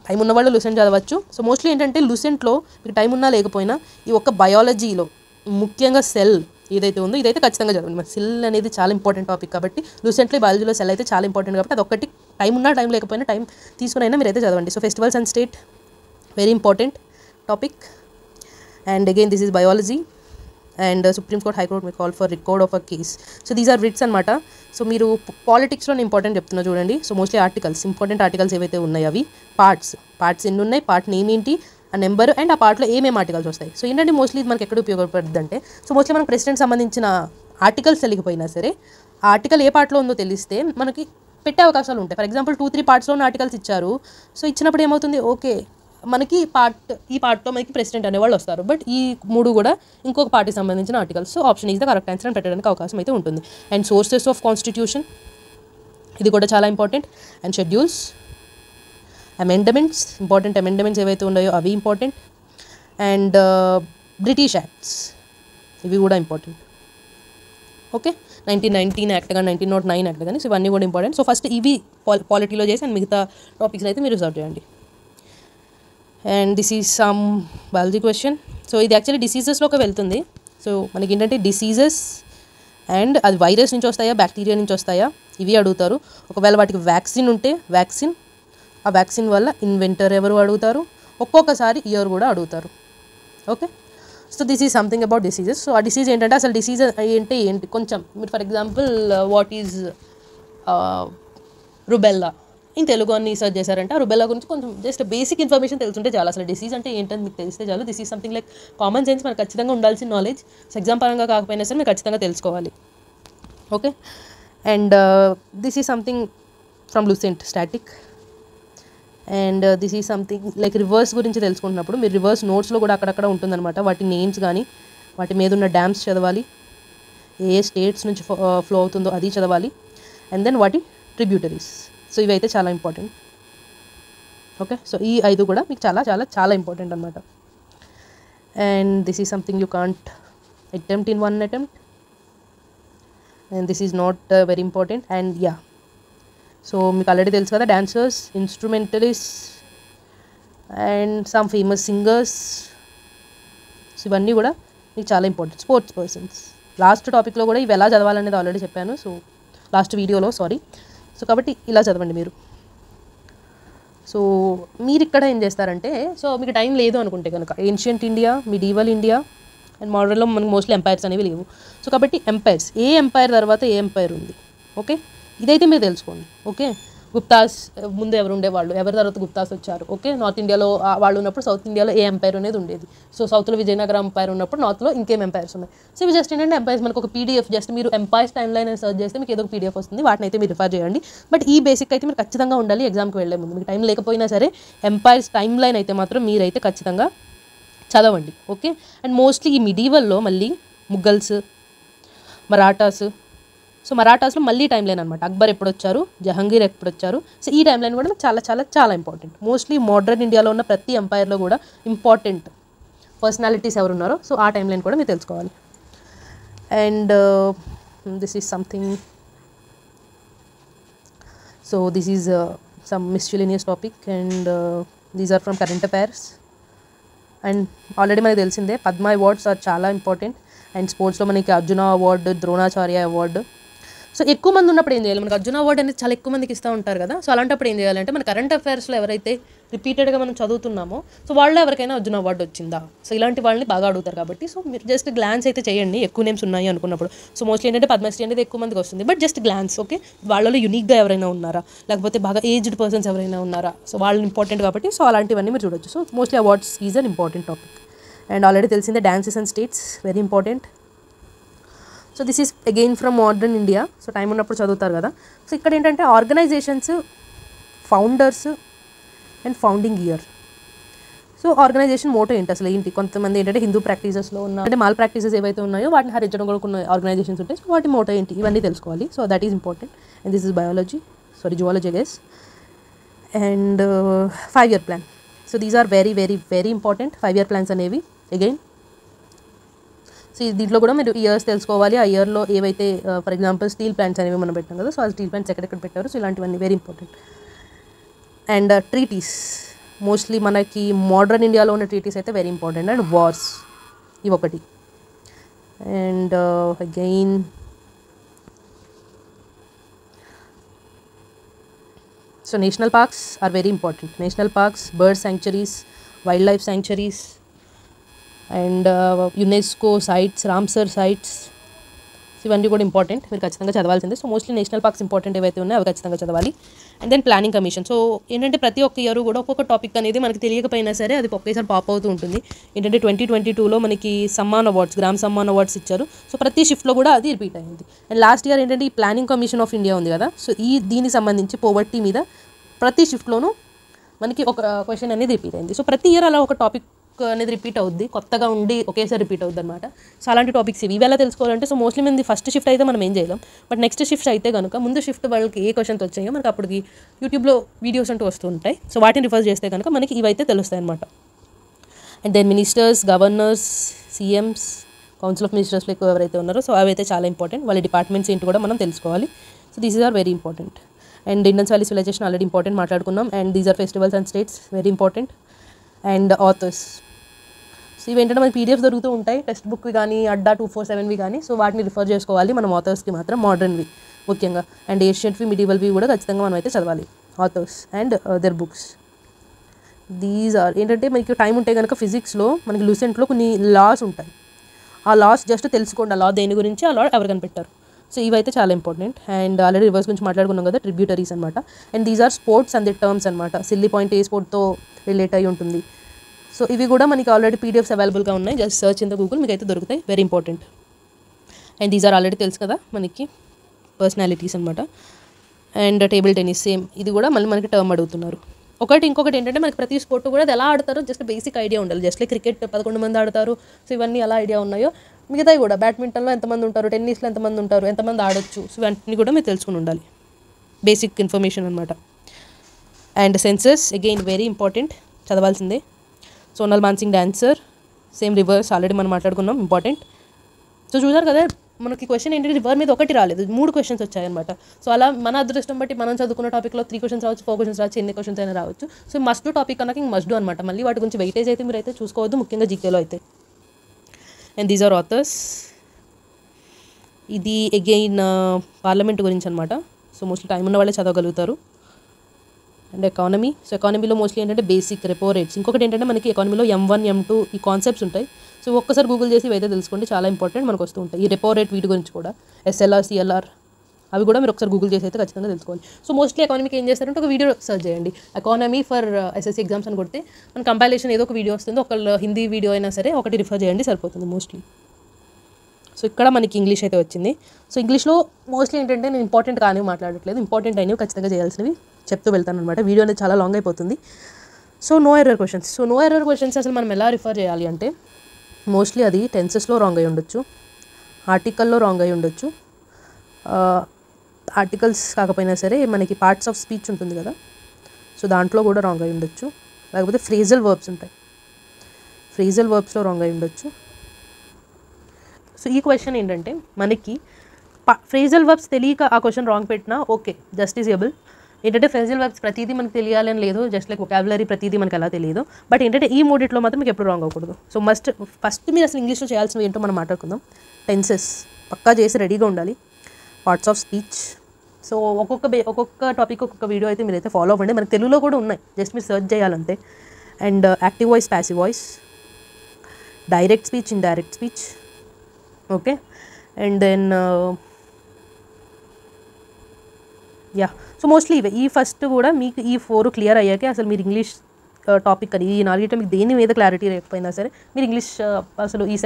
టైం ఉన్నవాళ్ళు లూసెంట్ చదవచ్చు. సో మోస్ట్లీ ఏంటంటే లూసెంట్లో మీకు టైం ఉన్నా లేకపోయినా ఈ ఒక్క బయాలజీలో ముఖ్యంగా సెల్ ఏదైతే ఉందో ఇదైతే ఖచ్చితంగా చదవండి. మరి సెల్ అనేది చాలా ఇంపార్టెంట్ టాపిక్ కాబట్టి లూసెంట్లో బయాలజీలో సెల్ అయితే చాలా ఇంపార్టెంట్ కాబట్టి అదొక్కటి టైం ఉన్నా టైం లేకపోయినా టైం తీసుకుని అయినా మీరైతే చదవండి. So festivals and state very important topic. And again this is biology. And supreme court, high court may call for record of a case. So these are writs అనమాట. So మీరు పాలిటిక్స్లో important చెప్తున్నా చూడండి. So mostly articles, important articles ఏవైతే ఉన్నాయి అవి parts ఎన్ని ఉన్నాయి, పార్ట్ నేమ్ ఏంటి, ఆ నెంబర్ అండ్ ఆ పార్ట్లో ఏమేమి ఆర్టికల్స్ వస్తాయి. సో ఏంటంటే మోస్ట్లీ ఇది మనకి ఎక్కడ ఉపయోగపడుతుంది అంటే, సో మోస్ట్లీ మనకు ప్రెసిడెంట్ సంబంధించిన ఆర్టికల్స్ తెలియకపోయినా సరే ఆ ఆర్టికల్ ఏ పార్ట్లో ఉందో తెలిస్తే మనకి పెట్టే అవకాశాలు ఉంటాయి. ఫర్ ఎగ్జాంపుల్ 2-3 పార్ట్స్లో ఉన్న ఆర్టికల్స్ ఇచ్చారు. సో ఇచ్చినప్పుడు ఏమవుతుంది, ఓకే మనకి ఈ పార్ట్లో మనకి ప్రెసిడెంట్ అనేవాళ్ళు వస్తారు, బట్ ఈ 3 కూడా ఇంకొక పార్టీకి సంబంధించిన articles. So option is the correct answer అని పెట్టడానికి అవకాశం అయితే ఉంటుంది. అండ్ సోర్సెస్ ఆఫ్ కాన్స్టిట్యూషన్, ఇది కూడా చాలా important. And schedules, amendments, important amendments ఏవైతే ఉన్నాయో అవి ఇంపార్టెంట్. అండ్ బ్రిటిష్ యాక్ట్స్, ఇవి కూడా ఇంపార్టెంట్. ఓకే, 1919 యాక్ట్ కానీ 1909 యాక్ట్ కానీ, సో ఇవన్నీ కూడా ఇంపార్టెంట్. సో ఫస్ట్ ఇవి పాలిటీలో చేసి అండ్ మిగతా టాపిక్స్ అయితే మీరు రిజర్వ్ చేయండి. And this is some biology question. So ఇది యాక్చువల్లీ డిసీజెస్లోకి వెళ్తుంది. సో మనకి ఏంటంటే డిసీజెస్ అండ్ అది వైరస్ నుంచి వస్తాయా, బ్యాక్టీరియా నుంచి వస్తాయా, ఇవి అడుగుతారు. ఒకవేళ వాటికి వ్యాక్సిన్ ఉంటే వ్యాక్సిన్, ఆ వ్యాక్సిన్ వల్ల ఇన్వెంటర్ ఎవరు అడుగుతారు, ఒక్కొక్కసారి ఇయర్ కూడా అడుగుతారు. Okay, so this is something about diseases. So ఆ డిసీజ్ ఏంటంటే అసలు డిసీజ్ అంటే ఏంటి కొంచెం మీరు for example what is rubella in Telugu అని రీసెర్చ్ చేశారంటే ఆ రుబెల్లా గురించి కొంచెం జస్ట్ బేసిక్ ఇన్ఫర్మేషన్ తెలుసుంటే చాలా, అసలు డిసీజ్ అంటే ఏంటని మీకు తెలిస్తే చాలు. This is something like common sense, మనకు ఖచ్చితంగా ఉండాల్సిన నాలెడ్జ్. సో ఎగ్జామ్ పరంగా కాకపోయినా సరే మీరు ఖచ్చితంగా తెలుసుకోవాలి. Okay, and this is something from Lucent static. And this is something like reverse గురించి తెలుసుకుంటున్నప్పుడు మీరు రివర్స్ నోట్స్లో కూడా అక్కడక్కడ ఉంటుందన్నమాట. వాటి నేమ్స్ కానీ వాటి మీద ఉన్న డ్యామ్స్ చదవాలి, ఏ స్టేట్స్ నుంచి ఫ్లో అవుతుందో అది చదవాలి. అండ్ దెన్ వాటి ట్రిబ్యూటరీస్. సో ఇవైతే చాలా ఇంపార్టెంట్. ఓకే, సో ఈ 5 కూడా మీకు చాలా చాలా చాలా ఇంపార్టెంట్ అనమాట. And this is something you can't attempt in 1 attempt. And this is not very important. And yeah, so మీకు ఆల్రెడీ తెలుసు కదా, dancers, instrumentalist and some famous singers. So ఇవన్నీ కూడా మీకు చాలా ఇంపార్టెంట్. స్పోర్ట్స్ పర్సన్స్, లాస్ట్ టాపిక్లో కూడా ఇవి ఎలా చదవాలనేది ఆల్రెడీ చెప్పాను. సో లాస్ట్ వీడియోలో సో కాబట్టి ఇలా చదవండి మీరు. సో మీరు ఇక్కడ ఏం చేస్తారంటే, సో మీకు టైం లేదు అనుకుంటే కనుక ancient India, medieval India and మోడర్న్లో మనకు మోస్ట్లీ ఎంపైర్స్ అనేవి లేవు. సో కాబట్టి ఎంపైర్స్, ఏ ఎంపైర్ తర్వాత ఏ ఎంపైర్ ఉంది, ఓకే ఇదైతే మీరు తెలుసుకోండి. ఓకే, గుప్తాస్ ముందు ఎవరు ఉండేవాళ్ళు, ఎవరి తర్వాత గుప్తాస్ వచ్చారు. ఓకే, నార్త్ ఇండియాలో వాళ్ళు ఉన్నప్పుడు సౌత్ ఇండియాలో ఏ ఎంపైర్ అనేది ఉండేది. సో సౌత్లో విజయనగరం ఎంపైర్ ఉన్నప్పుడు నార్త్లో ఇంకేం ఎంపైర్స్ ఉన్నాయి. సో ఇవి జస్ట్ ఏంటంటే ఎంపైర్స్ మనకు ఒక పీడిఎఫ్, జస్ట్ మీరు ఎంపైర్స్ టైమ్ లైన్ అని సర్చ్ చేస్తే మీకు ఏదో ఒక పీడిఎఫ్ వస్తుంది, వాటిని అయితే మీరు రిఫర్ చేయండి. బట్ ఈ బేసిక్ అయితే మీరు ఖచ్చితంగా ఉండాలి ఎగ్జామ్కి వెళ్ళే ముందు. మీకు టైం లేకపోయినా సరే ఎంపైర్స్ టైమ్ లైన్ అయితే మాత్రం మీరైతే ఖచ్చితంగా చదవండి. ఓకే, అండ్ మోస్ట్లీ ఈ మిడీవల్లో మళ్ళీ ముఘల్స్, మరాఠాస్. సో మరాఠాస్లో మళ్ళీ టైం లైన్ అనమాట. అక్బర్ ఎప్పుడు వచ్చారు, జహంగీర్ ఎప్పుడు వచ్చారు. సో ఈ టైం లైన్ కూడా చాలా చాలా చాలా ఇంపార్టెంట్. మోస్ట్లీ మోడర్న్ ఇండియాలో ఉన్న ప్రతి ఎంపైర్లో కూడా ఇంపార్టెంట్ పర్సనాలిటీస్ ఎవరు ఉన్నారో సో ఆ టైం లైన్ కూడా మీరు తెలుసుకోవాలి. And this is something so this is some miscellaneous topic and these are from current affairs. And already మనకు తెలిసిందే పద్మ అవార్డ్స్ ఆర్ చాలా ఇంపార్టెంట్. అండ్ స్పోర్ట్స్లో మనకి Arjuna award, Dronacharya award. So ఎక్కువ మంది ఉన్నప్పుడు ఏం చేయాలి, మనకు అర్జున అవార్డు అనేది చాలా ఎక్కువ మందికి ఇస్తూ ఉంటారు కదా. సో అలాంటప్పుడు ఏం చేయాలంటే మన కరెంట్ అఫైర్స్లో ఎవరైతే రిపీటెడ్గా మనం చదువుతున్నామో సో వాళ్ళు ఎవరికైనా అర్జున అవార్డు వచ్చిందా, సో ఇలాంటి వాళ్ళని బాగా అడుగుతారు కాబట్టి సో మీరు జస్ట్ గ్లాన్స్ అయితే చేయండి ఎక్కువ నేమ్స్ ఉన్నాయి అనుకున్నప్పుడు. సో మోస్ట్లీ ఏంటంటే పద్మశ్రీ అనేది ఎక్కువ మందికి వస్తుంది, బట్ జస్ట్ గ్లాన్స్. ఓకే, వాళ్ళలో యూనిక్గా ఎవరైనా ఉన్నారా, లేకపోతే బాగా ఏజ్డ్ పర్సన్స్ ఎవరైనా ఉన్నారా, సో వాళ్ళు ఇంపార్టెంట్ కాబట్టి సో అలాంటివన్నీ మీరు చూడొచ్చు. So mostly awards is an important topic. And already తెలిసిందే dances and states very important. So this is again from modern India. So time ఉన్నప్పుడు చదువుతారు కదా. సో ఇక్కడ ఏంటంటే organizations, founders and founding year. So organization motto ఏంటి అసలు ఏంటి, కొంతమంది ఏంటంటే హిందూ ప్రాక్టీసెస్లో ఉన్న అంటే మాల్ ప్రాక్టీసెస్ ఏవైతే ఉన్నాయో వాటిని హరించడం కూడా కొన్ని ఆర్గనైజేషన్స్ ఉంటాయి. సో వాటి మోటో ఏంటి ఇవన్నీ తెలుసుకోవాలి. So that is important. And this is zoology guys. And 5-year plan. So these are very very very important 5-year plans అనేవి. అగైన్ సో దీంట్లో కూడా మీరు ఇయర్స్ తెలుసుకోవాలి. ఆ ఇయర్లో ఏవైతే ఫర్ ఎగ్జాంపుల్ స్టీల్ ప్లాంట్స్ అనేవి మనం పెట్టాం కదా, సో ఆ స్టీల్ ప్లాంట్స్ ఎక్కడెక్కడ పెట్టారు, సో ఇలాంటివన్నీ very important. And treaties, mostly మనకి మోడర్న్ ఇండియాలో ఉన్న ట్రీటీస్ అయితే వెరీ ఇంపార్టెంట్. అండ్ వార్స్ ఇవి ఒకటి. And again so national parks are very important. National parks, bird sanctuaries, wild life sanctuaries and UNESCO sites, Ramsar sites, ఇవన్నీ కూడా important, మీరు ఖచ్చితంగా చదవాల్సిందే. So mostly national parks important ఏవైతే ఉన్నాయో అవి ఖచ్చితంగా చదవాలి. And then planning commission. So ఏంటంటే ప్రతి ఒక్క ఇయర్ కూడా ఒక్కొక్క టాపిక్ అనేది మనకి తెలియకపోయినా సరే అది ఒకేసారి పాప్ అవుతూ ఉంటుంది. ఏంటంటే 2022లో మనకి Samman awards, gram Samman awards ఇచ్చారు. సో ప్రతి షిఫ్ట్లో కూడా అది రిపీట్ అయింది. అండ్ లాస్ట్ ఇయర్ ఏంటంటే ఈ ప్లానింగ్ కమిషన్ ఆఫ్ ఇండియా ఉంది కదా, సో దీనికి సంబంధించి పోవర్టీ మీద ప్రతి షిఫ్ట్లోనూ మనకి ఒక క్వశ్చన్ అనేది రిపీట్ అయింది. సో ప్రతి ఇయర్ అలా ఒక టాపిక్ అనేది రిపీట్ అవుద్ది, కొత్తగా ఉండి ఒకేసారి రిపీట్ అవుద్ది అనమాట. సో అలాంటి టాపిక్స్ ఇవి ఎలా తెలుసుకోవాలంటే సో మోస్ట్లీ మంది ఫస్ట్ షిఫ్ట్ అయితే మనం ఏం చేయలేం, బట్ నెక్స్ట్ షిఫ్ట్ అయితే కనుక ముందు షిఫ్ట్ వాళ్ళకి ఏ క్వశ్చన్స్ వచ్చాయో మనకి అప్పటికి యూట్యూబ్లో వీడియోస్ అంటూ వస్తూ ఉంటాయి. సో వాటిని రిఫర్ చేస్తే కనుక మనకి ఇవైతే తెలుస్తాయి అనమాట. And then ministers, governors, CMs, council of మినిస్టర్స్లో ఎక్కువ ఎవరైతే ఉన్నారో సో అవైతే చాలా ఇంపార్టెంట్. వాళ్ళ డిపార్ట్మెంట్స్ ఏంటి కూడా మనం తెలుసుకోవాలి. So these are very important. And Indus valley civilization already important మాట్లాడుకున్నాం. And these are festivals and states very important. And authors, so ఇవేంటంటే మనకి పీడిఎఫ్ దొరుకుతూ ఉంటాయి, టెక్స్ట్ బుక్వి కానీ అడ్డా 247వి కానీ, సో వాటిని రిఫర్ చేసుకోవాలి మనం ఆథర్స్కి మాత్రం, మోడర్న్వి ముఖ్యంగా. అండ్ ఏషియన్వి, మిడివల్వి కూడా ఖచ్చితంగా మనం అయితే చదవాలి authors and their books. These are ఏంటంటే మనకి టైం ఉంటే కనుక ఫిజిక్స్లో మనకి లూసెంట్లో కొన్ని లాస్ ఉంటాయి, ఆ లాస్ జస్ట్ తెలుసుకోండి, ఆ లా దేని గురించి, ఆ లా ఎవరు కనిపెట్టారు. సో ఇవైతే చాలా ఇంపార్టెంట్. అండ్ ఆల్రెడీ రివర్స్ గురించి మాట్లాడుకున్నాం కదా, ట్రిబ్యూటరీస్ అనమాట. And these are sports and the terms అనమాట. సిల్లీ పాయింట్ ఏ స్పోర్ట్తో రిలేట్ అయి ఉంటుంది. సో ఇవి కూడా మనకి ఆల్రెడీ పీడిఎఫ్స్ అవైలబుల్గా ఉన్నాయి, just search in the Google, మీకు అయితే దొరుకుతాయి, very important. And these are already తెలుసు కదా మనకి పర్సనాలిటీస్ అనమాట. అండ్ టేబుల్ టెన్నిస్ సేమ్, ఇది కూడా మళ్ళీ మనకి టర్మ్ అడుగుతున్నారు. ఇంకొకటి ఏంటంటే మనకి ప్రతి స్పోర్ట్ కూడా అది ఎలా ఆడతారో జస్ట్ బేసిక్ ఐడియా ఉండాలి. జస్ట్ క్రికెట్ 11 మంది ఆడతారు, సో ఇవన్నీ ఎలా ఐడియా ఉన్నాయో మిగతాయి కూడా బ్యాడ్మింటన్లో ఎంతమంది ఉంటారు, టెన్నిస్లో ఎంతమంది ఉంటారు, ఎంతమంది ఆడొచ్చు, సో ఇవన్నీ కూడా మీరు తెలుసుకుని ఉండాలి, బేసిక్ ఇన్ఫర్మేషన్ అనమాట. And census again very important, చదవాల్సిందే. Sonal Mansingh dancer, same rivers already మనం మాట్లాడుకున్నాం, ఇంపార్టెంట్. సో చూసారు కదా మనకి క్వశ్చన్ ఏంటంటే రివర్ మీద ఒకటి రాలేదు, 3 క్వశ్చన్స్ వచ్చాయన్నమాట. సో అలా మన అదృష్టం బట్టి మనం చదువుకున్న టాపిక్లో 3 క్వశ్చన్స్ రావచ్చు, 4 క్వశ్చన్స్ రావచ్చు, ఎన్ని క్వశ్చన్స్ అయినా రావచ్చు. సో మస్ట్ డూ టాపిక్ అన్నాక ఇంక మస్ట్ డూ అనమాట. మళ్ళీ వాటి గురించి వెయిటేజ్ అయితే మీరు అయితే చూసుకోవద్దు, ముఖ్యంగా జీకేలో అయితే. And these are authors. ఇది అగైన్ పార్లమెంట్ గురించి అనమాట. సో మోస్ట్లీ టైం ఉన్న వాళ్ళే చదవగలుగుతారు. And economy. సో ఎకానమీలో మోస్ట్లీ ఏంటంటే బేసిక్, రెపో రేట్స్. ఇంకొకటి ఏంటంటే మనకి ఎకానమీలో M1, M2 ఈ కాన్సెప్ట్స్ ఉంటాయి. సో ఒక్కసారి గూగుల్ చేసి ఇవైతే తెలుసుకోండి, చాలా ఇంపార్టెంట్, మనకు వస్తూ ఉంటాయి. ఈ రెపో రేట్ వీటి గురించి కూడా, SLR, CLR అవి కూడా మీరు ఒకసారి గూగుల్ చేసి అయితే ఖచ్చితంగా తెలుసుకోవాలి. సో మోస్ట్లీ ఎకానమీకి ఏం చేస్తారంటే ఒక వీడియో సర్చ్ చేయండి, ఎకానమీ ఫర్ SSC ఎగ్జామ్స్ అని కొడితే మన కంపైలేషన్ ఏదో ఒక వీడియో వస్తుంది, ఒక హిందీ వీడియో అయినా సరే ఒకటి రిఫర్ చేయండి సరిపోతుంది మోస్ట్లీ. సో ఇక్కడ మనకి ఇంగ్లీష్ అయితే వచ్చింది. సో ఇంగ్లీష్లో మోస్ట్లీ ఏంటంటే నేను ఇంపార్టెంట్ కానీ మాట్లాడట్లేదు, ఇంపార్టెంట్ అయినవి ఖచ్చితంగా చేయాల్సినవి చెప్తూ వెళ్తాను అనమాట. వీడియో అనేది చాలా లాంగ్ అయిపోతుంది. So no error questions. So no error questions అసలు మనం ఎలా రిఫర్ చేయాలి అంటే మోస్ట్లీ అది టెన్సెస్లో రాంగ్ అయి ఉండొచ్చు, ఆర్టికల్లో రాంగ్ అయి ఉండొచ్చు, ఆర్టికల్స్ కాకపోయినా సరే మనకి పార్ట్స్ ఆఫ్ స్పీచ్ ఉంటుంది కదా, సో దాంట్లో కూడా రాంగ్ అయి ఉండొచ్చు, లేకపోతే ఫ్రేజల్ వర్బ్స్ ఉంటాయి, ఫ్రేజల్ వర్బ్స్లో రాంగ్ అయి ఉండొచ్చు. సో ఈ క్వశ్చన్ ఏంటంటే మనకి ఫ్రేజల్ వర్బ్స్ తెలియక ఆ క్వశ్చన్ రాంగ్ పెట్టినా ఓకే, జస్టిసియబుల్. ఏంటంటే ఫ్రెజల్ వర్బ్స్ ప్రతిదీ మనకు తెలియాలని లేదు, జస్ట్ లైక్ వొకాబులరీ ప్రతిదీ మనకు ఎలా తెలియదు. బట్ ఏంటంటే ఈ మూడిట్లో మాత్రం మీకు ఎప్పుడు రాంగ్ అవ్వకూడదు. సో ఫస్ట్ మీరు అసలు ఇంగ్లీష్లో చేయాల్సినవి ఏంటో మనం మాట్లాడుకుందాం. టెన్సెస్ పక్కా చేసి రెడీగా ఉండాలి. Parts of speech. సో ఒక్కొక్క టాపిక్ ఒక్కొక్క వీడియో అయితే మీరైతే ఫాలో అవ్వండి. మనకు తెలుగులో కూడా ఉన్నాయి, జస్ట్ మీరు సెర్చ్ చేయాలంతే. And active voice, passive voice, direct speech, indirect speech, okay. And then so mostly ఇవే. ఈ ఫస్ట్ కూడా మీకు ఈ 4 క్లియర్ అయ్యాకే అసలు మీరు ఇంగ్లీష్ టాపిక్ అని ఈ 4 మీకు దేని మీద క్లారిటీ లేకపోయినా సరే మీరు ఇంగ్లీష్ అసలు ఈ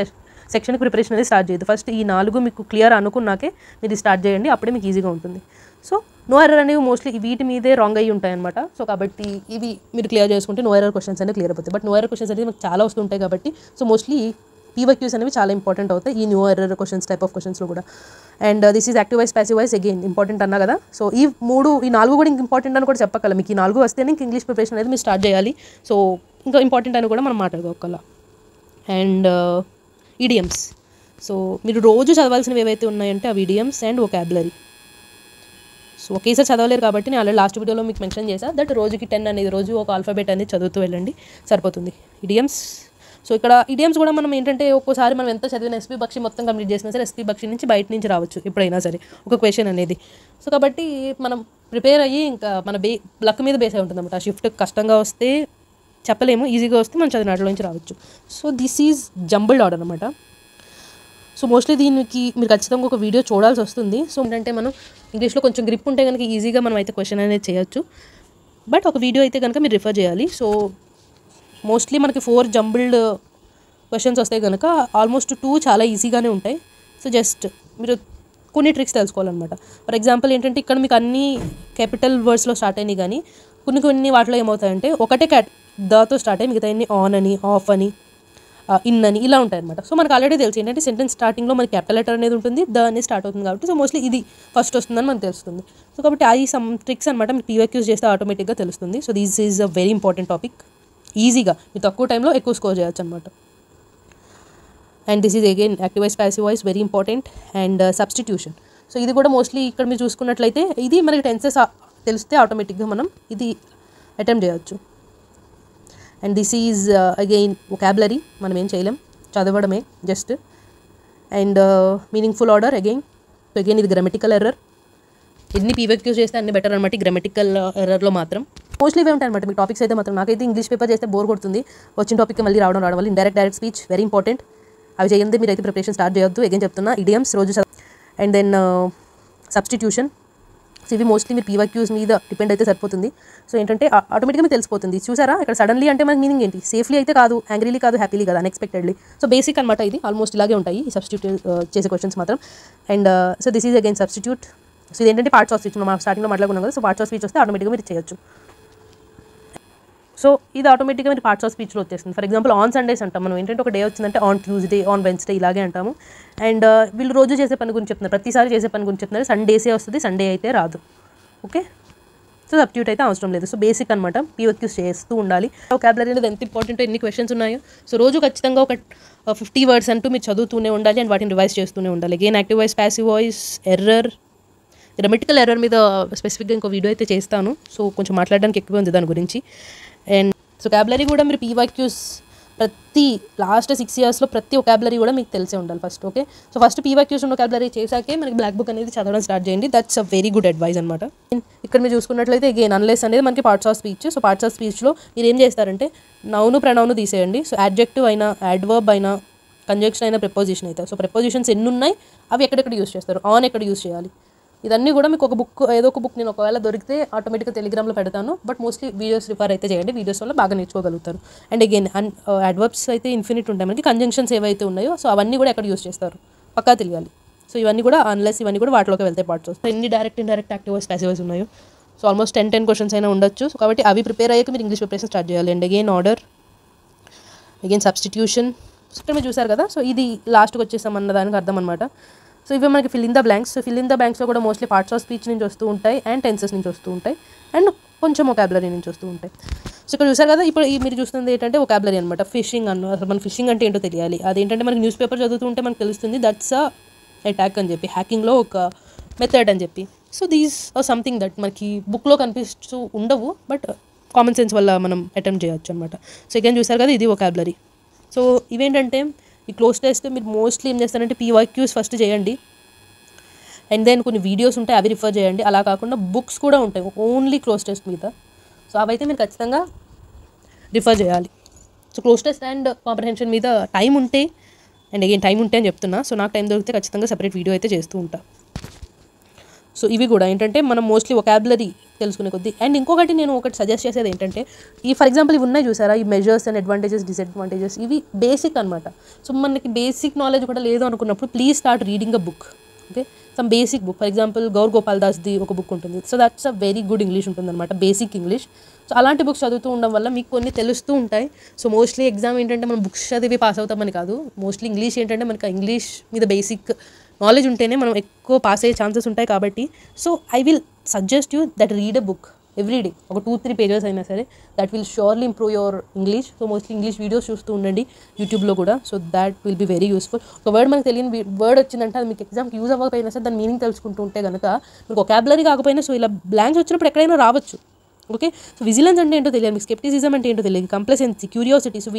సెక్షన్కి ప్రిపరేషన్ అనేది స్టార్ట్ చేయదు. ఫస్ట్ ఈ 4 మీకు క్లియర్ అనుకున్నాకే మీరు స్టార్ట్ చేయండి, అప్పుడే మీకు ఈజీగా ఉంటుంది. సో నో ఎర్రర్ అనేవి మోస్ట్లీ వీటి మీదే రాంగ్ అయ్యి ఉంటాయి అనమాట. సో కాబట్టి ఇవి మీరు క్లియర్ చేసుకుంటే నో ఎర్రర్ క్వశ్చన్స్ అనేవి క్లియర్ అవుతాయి. బట్ నో ఎర్రర్ క్వశ్చన్స్ అనేది మీకు చాలా వస్తుంటాయి కాబట్టి సో మోస్ట్లీ PYQs అనేవి చాలా ఇంపార్టెంట్ అవుతాయి ఈ no error questions type of క్వశ్చన్స్లో కూడా. And this is active voice, passive voice again important అన్నా కదా. సో ఈ 4 కూడా ఇంపార్టెంట్ అని కూడా చెప్పగలం. మీకు ఈ 4 వస్తేనే ఇంక ఇంగ్లీష్ ప్రిపరేషన్ అనేది మీరు స్టార్ట్ చేయాలి. సో ఇంకా ఇంపార్టెంట్ అని కూడా మనం మాట్లాడుకోగల. And idioms. సో మీరు రోజు చదవాల్సినవి ఏవైతే ఉన్నాయంటే అవి ఈడియమ్స్ అండ్ వొకాబులరీ. సో ఒకేసారి చదవలేరు కాబట్టి నేను ఆల్రెడీ లాస్ట్ వీడియోలో మీకు మెన్షన్ చేశాను దట్ రోజుకి 10 అనేది రోజు ఒక ఆల్ఫాబెట్ అనేది చదువుతూ వెళ్ళండి, సరిపోతుంది. ఈడియమ్స్. సో ఇక్కడ ఈడియమ్స్ కూడా మనం ఏంటంటే ఒక్కోసారి మనం ఎంత చదివిన ఎస్పీ బక్షి మొత్తం కంప్లీట్ చేసినా సరే ఎస్పీ బక్షి నుంచి బయట నుంచి రావచ్చు ఎప్పుడైనా సరే ఒక క్వశ్చన్ అనేది. సో కాబట్టి మనం ప్రిపేర్ అయ్యి ఇంకా మన లక్ మీద బేస్ అయి ఉంటుంది అనమాట. ఆ షిఫ్ట్ కష్టంగా వస్తే చెప్పలేము, ఈజీగా వస్తే మనం చదివినట్లో నుంచి రావచ్చు. So this is jumbled order అనమాట. సో మోస్ట్లీ దీనికి మీరు ఖచ్చితంగా ఒక వీడియో చూడాల్సి వస్తుంది. సో ఏంటంటే మనం ఇంగ్లీష్లో కొంచెం గ్రిప్ ఉంటే కనుక ఈజీగా మనం అయితే క్వశ్చన్ అనేది చేయొచ్చు. బట్ ఒక వీడియో అయితే కనుక మీరు రిఫర్ చేయాలి. సో మోస్ట్లీ మనకి 4 జంబుల్డ్ క్వశ్చన్స్ వస్తాయి కనుక ఆల్మోస్ట్ 2 చాలా ఈజీగానే ఉంటాయి. సో జస్ట్ మీరు కొన్ని ట్రిక్స్ తెలుసుకోవాలన్నమాట. ఫర్ ఎగ్జాంపుల్ ఏంటంటే ఇక్కడ మీకు అన్ని క్యాపిటల్ వర్డ్స్లో స్టార్ట్ అయినాయి కానీ కొన్ని వాటిలో ఏమవుతాయంటే ఒకటే దాతో స్టార్ట్ అయ్యి మిగతా అన్ని ఆన్ అని, ఆఫ్ అని, ఇన్ అని ఇలా ఉంటాయి అనమాట. సో మనకు ఆల్రెడీ తెలుసు ఏంటంటే సెంటెన్స్ స్టార్టింగ్లో మనకి క్యాపిటల్ లెటర్ అనేది ఉంటుంది, ద అనేది స్టార్ట్ అవుతుంది కాబట్టి సో మోస్ట్లీ ఇది ఫస్ట్ వస్తుందని మనకు తెలుస్తుంది. సో కాబట్టి అది సమ్ ట్రిక్స్ అనమాట, మీరు PYQs చేస్తే ఆటోమేటిక్గా తెలుస్తుంది. So this is a very important topic. ఈజీగా మీరు తక్కువ టైంలో ఎక్కువ స్కోర్ చేయొచ్చు అనమాట. And this is again active voice, passive voice very important. And substitution. So ఇది కూడా మోస్ట్లీ ఇక్కడ మీరు చూసుకున్నట్లయితే ఇది మనకి టెన్సెస్ తెలిస్తే ఆటోమేటిక్గా మనం ఇది అటెంప్ట్ చేయొచ్చు. And this is again vocabulary, మనం ఏం చేయలేం, చదవడమే just. And meaningful order again ఇది గ్రామటికల్ ఎర్రర్. ఎన్ని PYQs చేస్తే అన్ని బెటర్ అనమాట. గ్రామటికల్ ఎర్రర్లో మాత్రం మోస్ట్లీ ఇవే ఉంటాయి అనమాట. మీ టాపిక్స్ అయితే మాత్రం నాకైతే ఇంగ్లీష్ పేపర్ చేస్తే బోర్ కొడుతుంది, వచ్చిన టాపిక్ మళ్ళీ రావడం వల్ల. డైరెక్ట్ స్పీచ్ వెరీ ఇంపార్టెంట్, అవి చేయండి మీరు అయితే ప్రిపరేషన్ స్టార్ట్ చేయొద్దు. అగైన్ చెప్తున్నా ఇడియమ్స్ రోజు అండ్ దెన్ సబ్స్టిట్యూషన్. సో ఇవి మోస్ట్లీ మీరు PYQs మీద డిపెండ్ అయితే సరిపోతుంది. సో ఏంటంటే ఆటోమేటిక్గా మీకు తెలిసిపోతుంది. చూసారా ఇక్కడ సడన్లీ అంటే మనకి మీనింగ్ ఏంటి, సేఫ్లీ అయితే కాదు, యాంగ్రీలీ కాదు, హ్యాపీలీ కాదు, అన్ఎక్స్పెక్టెడ్లీ. సో బేసిక్ అనమాట ఇది. ఆల్మోస్ట్ ఇలాగే ఉంటాయి ఈ సబ్స్టిట్యూట్ చేసే క్వశ్చన్స్ మాత్రం. And so this is again substitute. So ఇదేంటంటే పార్ట్స్ ఆఫ్ స్పీచ్ మనం స్టార్టింగ్లో మాట్లాడుకున్నాం కదా. సో పార్ట్స్ ఆఫ్ స్పీచ్ వస్తే ఆటోమేటిక్గా మీరు చేయొచ్చు. సో ఇది ఆటోమేటిక్గా మీరు పార్ట్స్ ఆఫ్ స్పీచ్లో వచ్చేస్తుంది. ఫర్ ఎగ్జాంపుల్ ఆన్ సండేస్ అంటాం మనం, ఏంటంటే ఒక డే వచ్చిందంటే ఆన్ ట్యూస్డే, ఆన్ వెన్స్డే ఇలాగే అంటాము. అండ్ వీళ్ళు రోజు చేసే పని గురించి చెప్తున్నారు, ప్రతిసారి చేసే పని గురించి చెప్తున్నారు. సండేసే వస్తుంది, సండే అయితే రాదు. ఓకే. సో సబ్స్టిట్యూట్ అయితే అవసరం లేదు. సో బేసిక్ అనమాట, PYQs చేస్తూ ఉండాలి. వొకాబులరీ అనేది ఎంత ఇంపార్టెంట్, ఎన్ని క్వశ్చన్స్ ఉన్నాయో. సో రోజు ఖచ్చితంగా ఒక 50 వర్డ్స్ అంటూ మీరు చదువుతూనే ఉండాలి అండ్ వాటిని రివైజ్ చేస్తూనే ఉండాలి. Again active voice, passive voice, error, grammatical error మీద స్పెసిఫిక్గా ఇంకో వీడియో అయితే చేస్తాను. సో కొంచెం మాట్లాడడానికి ఎక్కువ ఉంది దాని గురించి. అండ్ సో వొకాబులరీ కూడా మీరు PYQs ప్రతి లాస్ట్ 6 ఇయర్స్లో ప్రతి వొకాబులరీ కూడా మీకు తెలిసే ఉండాలి first. Okay. So first PYQs vocabulary చేశాకే మనకి బ్లాక్ బుక్ అనేది చదవడం స్టార్ట్ చేయండి. That's a very good advice అనమాట. ఇక్కడ మీరు చూసుకున్నట్లయితే అగైన్ అన్లెస్ అనేది మనకి parts of speech. So parts of స్పీచ్లో మీరు ఏం చేస్తారంటే నౌను ప్రనౌను తీసేయండి. సో యాడ్జెక్టివ్ అయినా, యాడ్వర్బ్ అయినా, కంజంక్షన్ అయినా, ప్రిపోజిషన్ అయితే. సో ప్రిపోజిషన్స్ ఎన్ని ఉన్నాయి అవి ఎక్కడెక్కడ యూస్ చేస్తారు, ఆన్ ఎక్కడ యూస్ చేయాలి, ఇదన్నీ కూడా మీకు ఒక బుక్, ఏదో ఒక బుక్ నేను ఒకవేళ దొరికితే ఆటోమేటిక్గా టెలిగ్రామ్లో పెడతాను. బట్ మోస్ట్లీ వీడియోస్ రిఫర్ అయితే చేయండి, వీడియోస్ వల్ల బాగా నేర్చుకోగలుగుతారు. అండ్ అగైన్ అడ్వర్బ్స్ అయితే ఇన్ఫినిట్ ఉంటాయి మనకి, కంజంక్షన్స్ ఏవైతే ఉన్నాయో సో అవన్నీ కూడా ఎక్కడ యూస్ చేస్తారు పక్కా తెలియాలి. సో ఇవన్నీ కూడా అన్లెస్ ఇవన్నీ కూడా వాటిలోకి వెళ్తే పార్ట్స్ వస్తాయి. ఎన్ని direct, indirect, active voice, passive voice ఉన్నాయో. సో ఆల్మోస్ట్ 10 క్వశ్చన్స్ అయినా ఉండొచ్చు. సో కాబట్టి అవి ప్రిపేర్ అయ్యాక మీరు ఇంగ్లీష్ ప్రిపరేషన్ స్టార్ట్ చేయాలి. And again order, again substitution. So ఇక్కడ మీరు చూసారు కదా. సో ఇది లాస్ట్కి వచ్చేసాం అన్న దానికి అర్థం అనమాట. సో ఇవి మనకి fill in the blanks. So fill in the బ్లాంక్స్లో కూడా మోస్ట్లీ పార్ట్స్ ఆఫ్ స్పీచ్ నుంచి వస్తూ ఉంటాయి అండ్ టెన్సెస్ నుంచి వస్తూ ఉంటాయి అండ్ కొంచెం వొకాబులరీ నుంచి వస్తూ ఉంటాయి. సో ఇక్కడ చూసారు కదా. ఇప్పుడు మీరు చూస్తుంది ఏంటంటే వొకాబులరీ అనమాట. ఫిషింగ్ అన్న, అసలు మన ఫిషింగ్ అంటే ఏంటో తెలియాలి. అదేంటంటే మనకి న్యూస్ పేపర్ చదువుతూ ఉంటే మనకు తెలుస్తుంది దట్స్ అ అటాక్ అని చెప్పి, హ్యాకింగ్లో ఒక మెథడ్ అని చెప్పి. So these or something that మనకి బుక్లో కనిపిస్తూ ఉండవు, బట్ కామన్ సెన్స్ వల్ల మనం అటెంప్ట్ చేయొచ్చు అనమాట. సో ఇక చూసారు కదా, ఇది వొకాబులరీ. సో ఇవేంటంటే ఈ క్లోజ్ టెస్ట్ మీరు మోస్ట్లీ ఏం చేస్తారంటే PYQs ఫస్ట్ చేయండి, అండ్ దెన్ కొన్ని వీడియోస్ ఉంటాయి అవి రిఫర్ చేయండి. అలా కాకుండా బుక్స్ కూడా ఉంటాయి ఓన్లీ క్లోజ్ టెస్ట్ మీద. సో అవైతే మీరు ఖచ్చితంగా రిఫర్ చేయాలి. So cloze test and comprehension మీద టైం ఉంటే, అండ్ అగైన్ టైం ఉంటే అని చెప్తున్నా, సో నాకు టైం దొరికితే ఖచ్చితంగా సెపరేట్ వీడియో అయితే చేస్తూ ఉంటా. సో ఇవి కూడా ఏంటంటే మనం మోస్ట్లీ వొకాబులరీ తెలుసుకునే కొద్దీ. అండ్ ఇంకొకటి నేను ఒకటి సజెస్ట్ చేసేది ఏంటంటే, ఫర్ ఎగ్జాంపుల్ ఇవి ఉన్నాయి చూసారా, ఈ మెజర్స్ అండ్ అడ్వాంటేజెస్ డిసడ్వాంటేజెస్, ఇవి బేసిక్ అనమాట. సో మనకి బేసిక్ నాలెడ్జ్ కూడా లేదు అనుకున్నప్పుడు please start reading a book. Okay, some basic book. For example Gaur Gopal దాస్ది ఒక బుక్ ఉంటుంది. So that's a very good English ఉంటుంది అనమాట, బేసిక్ ఇంగ్లీష్. సో అలాంటి బుక్స్ చదువుతూ ఉండడం వల్ల మీకు కొన్ని తెలుస్తూ ఉంటాయి. సో మోస్ట్లీ ఎగ్జామ్ ఏంటంటే మనం బుక్స్ చదివి పాస్ అవుతామని కాదు, మోస్ట్లీ ఇంగ్లీష్ ఏంటంటే మనకి ఇంగ్లీష్ మీద బేసిక్ నాలెడ్జ్ ఉంటేనే మనం ఎక్కువ పాస్ అయ్యే ఛాన్సెస్ ఉంటాయి. కాబట్టి so I will suggest you that read a book every day, ఒక 2-3 పేజెస్ అయినా సరే. That will surely improve your English. So mostly English videos చూస్తూ ఉండండి యూట్యూబ్లో కూడా. So that will be very useful. ఒక వర్డ్ మనకు తెలియని వర్డ్ వచ్చిందంటే అది మీకు ఎగ్జామ్కి యూజ్ అవ్వకపోయినా సరే దాని మీనింగ్ తెలుసుకుంటూ ఉంటే కనుక మీకు వొకాబులరీ కాకపోయినా సో ఇలా బ్లాంక్స్ వచ్చినప్పుడు ఎక్కడైనా రావచ్చు. ఓకే, సో విజిలెన్స్ అంటే ఏంటో తెలియదు, మీకు స్కెప్టిసిజం అంటే ఏంటో తెలియదు, కంప్లసెన్సీ, క్యూరియాసిటీ, సో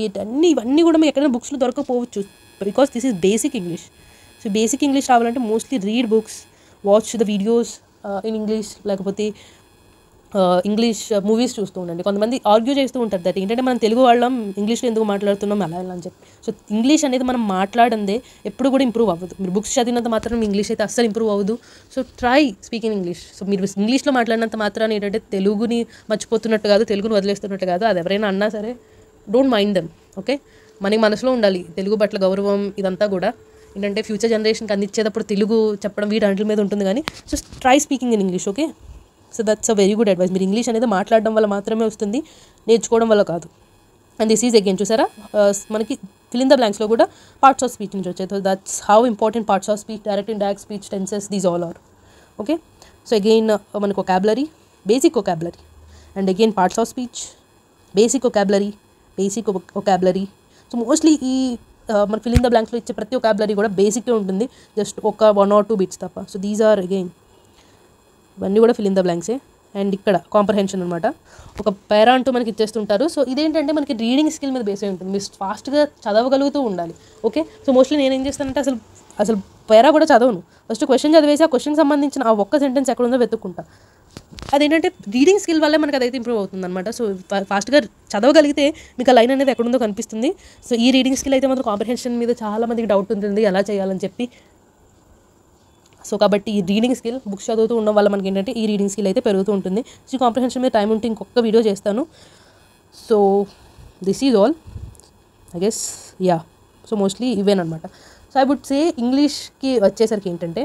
ఇవన్నీ కూడా మీకు ఎక్కడైనా బుక్స్లో దొరకకపోవచ్చు, because this is basic English. So basic English రావాలంటే మోస్ట్లీ read books, watch the videos in English, లేకపోతే ఇంగ్లీష్ మూవీస్ చూస్తూ ఉండండి. కొంతమంది ఆర్గ్యూ చేస్తూ ఉంటారు దట్ ఏంటంటే మనం తెలుగు వాళ్ళం ఇంగ్లీష్లో ఎందుకు మాట్లాడుతున్నాం అలా అని చెప్పి. సో ఇంగ్లీష్ అనేది మనం మాట్లాడందే ఎప్పుడు కూడా ఇంప్రూవ్ అవ్వదు. మీరు బుక్స్ చదివినంత మాత్రం ఇంగ్లీష్ అయితే అస్సలు ఇంప్రూవ్ అవ్వదు. So try speaking English. So మీరు ఇంగ్లీష్లో మాట్లాడినంత మాత్రాన్ని ఏంటంటే తెలుగుని మర్చిపోతున్నట్టు కాదు, తెలుగుని వదిలేస్తున్నట్టు కాదు. అది ఎవరైనా అన్నా సరే డోంట్ మైండ్ దెమ్. ఓకే, మనకి మనసులో ఉండాలి తెలుగు పట్ల గౌరవం. ఇదంతా కూడా ఏంటంటే ఫ్యూచర్ జనరేషన్కి అందించేటప్పుడు తెలుగు చెప్పడం వీటన్నిటి మీద ఉంటుంది. కానీ so try speaking in English. Okay, so that's a very good advice. మీరు ఇంగ్లీష్ అనేది మాట్లాడడం వల్ల మాత్రమే వస్తుంది, నేర్చుకోవడం వల్ల కాదు. అండ్ దిస్ ఈజ్ అగైన్ చూసారా మనకి ఫిల్ ఇన్ ద బ్లాంక్స్లో కూడా పార్ట్స్ ఆఫ్ స్పీచ్ నుంచి వచ్చాయి. So that's how important parts of speech, direct and indirect speech, tenses, these all are. Okay, so again మనకు vocabulary, basic vocabulary, and again parts of speech, basic vocabulary, basic vocabulary. So mostly ఈ మన fill in the బ్లాంక్స్లో ఇచ్చే ప్రతి vocabulary కూడా బేసిక్గా ఉంటుంది, just ఒక 1 or 2 bits తప్ప. సో దీస్ ఆర్ అగైన్ ఇవన్నీ కూడా ఫిల్ ఇన్ ద బ్లాంక్సే. అండ్ ఇక్కడ కాంప్రహెన్షన్ అనమాట, ఒక పేరా అంటూ మనకి ఇచ్చేస్తుంటారు. సో ఇదేంటంటే మనకి రీడింగ్ స్కిల్ మీద బేస్ అయి ఉంటుంది, మీరు ఫాస్ట్గా చదవగలుగుతూ ఉండాలి. ఓకే, సో మోస్ట్లీ నేను ఏం చేస్తానంటే అసలు పేరా కూడా చదవను, ఫస్ట్ క్వశ్చన్ చదివేసి ఆ క్వశ్చన్కి సంబంధించిన ఆ ఒక్క సెంటెన్స్ ఎక్కడ ఉందో వెతుక్కుంటా. అదేంటంటే రీడింగ్ స్కిల్ వల్లే మనకు అదైతే ఇంప్రూవ్ అవుతుంది అనమాట. సో ఫాస్ట్గా చదవగలిగితే మీకు ఆ లైన్ అనేది ఎక్కడుందో కనిపిస్తుంది. సో ఈ రీడింగ్ స్కిల్ అయితే మాత్రం కాంప్రహెన్షన్ మీద చాలా మందికి డౌట్ ఉంటుంది ఎలా చేయాలని చెప్పి. సో కాబట్టి ఈ రీడింగ్ స్కిల్ బుక్స్ చదువుతూ ఉండడం వల్ల మనకి ఏంటంటే ఈ రీడింగ్ స్కిల్ అయితే పెరుగుతూ ఉంటుంది. సో ఈ కాంప్రహెన్షన్ మీద టైం ఉంటే ఇంకొక వీడియో చేస్తాను. So this is all I guess. Yeah, so mostly ఇవేనమాట. సో ఐ వుడ్ సే ఇంగ్లీష్కి వచ్చేసరికి ఏంటంటే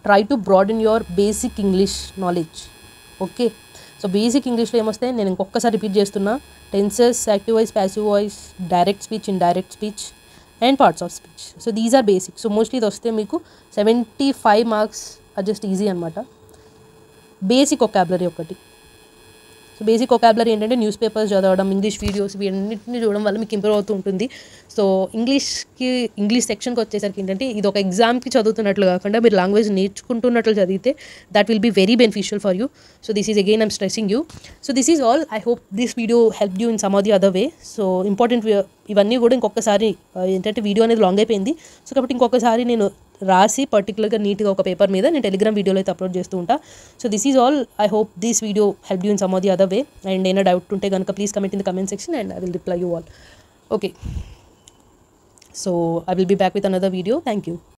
try to broaden your basic English knowledge. Okay, so basic ఇంగ్లీష్లో ఏమొస్తాయి నేను ఇంకొకసారి రిపీట్ చేస్తున్నా, tenses, active voice, passive voice, direct speech, indirect speech, and parts of speech. So these are basic. So mostly ఇది వస్తే మీకు 75 మార్క్స్ ఆర్ జస్ట్ ఈజీ అనమాట. Basic vocabulary ఒకటి. సో బేసిక్ వొకాబులరీ ఏంటంటే న్యూస్ పేపర్స్ చదవడం, English videos, వీటన్నిటిని చూడడం వల్ల మీకు ఇంప్రూవ్ అవుతూ ఉంటుంది. సో ఇంగ్లీష్ సెక్షన్కి వచ్చేసరికి ఏంటంటే ఇది ఒక ఎగ్జామ్కి చదువుతున్నట్లు కాకుండా మీరు లాంగ్వేజ్ నేర్చుకుంటున్నట్లు చదివితే that will be very beneficial for you. So this is again I'm stressing you. So this is all. I hope this video help you in some or the other way. So important ఇవన్నీ కూడా ఇంకొకసారి ఏంటంటే video అనేది long అయిపోయింది. So కాబట్టి ఇంకొకసారి నేను రాసి పర్టికులర్గా నీట్గా ఒక పేపర్ మీద నేను టెలిగ్రామ్ వీడియోలో అయితే అప్లోడ్ చేస్తూ ఉంటా. So this is all. I hope this video help you in some or the other way. And ఏమైనా డౌట్ ఉంటే కనుక please comment in the comment section and I will reply you all. Okay, so I will be back with another video. Thank you.